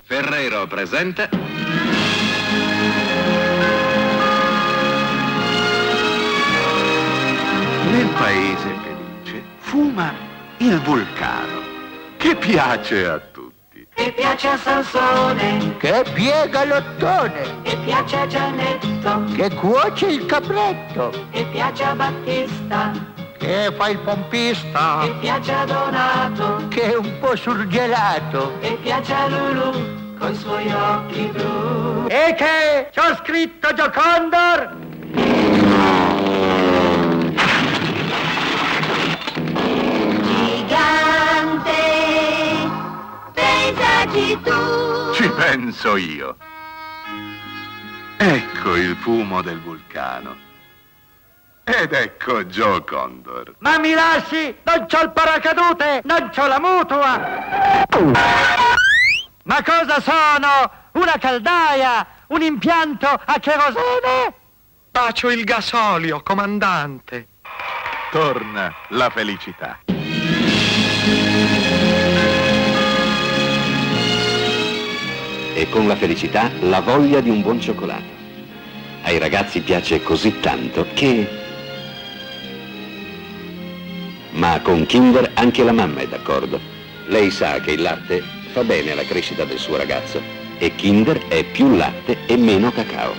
Ferrero presente. Nel paese felice fuma il vulcano, che piace a tutti. Che piace a Sansone, che piega l'ottone, che piace a Gianetto, che cuoce il capretto, che piace a Battista, che fa il pompista, che piace a Donato, che è un po' surgelato, che piace a Lulu coi suoi occhi blu. e che c'ho scritto Giocondor. Gigante, pensaci tu. Ci penso io. Ecco il fumo del vulcano. Ed ecco Joe Condor. Ma mi lasci? Non c'ho il paracadute, non c'ho la mutua. Ma cosa sono? Una caldaia? Un impianto a cherosene? Bacio il gasolio, comandante. Torna la felicità. E con la felicità la voglia di un buon cioccolato. Ai ragazzi piace così tanto che... Ma con Kinder anche la mamma è d'accordo. Lei sa che il latte fa bene alla crescita del suo ragazzo e Kinder è più latte e meno cacao.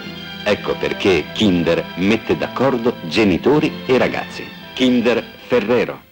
Ecco perché Kinder mette d'accordo genitori e ragazzi. Kinder Ferrero.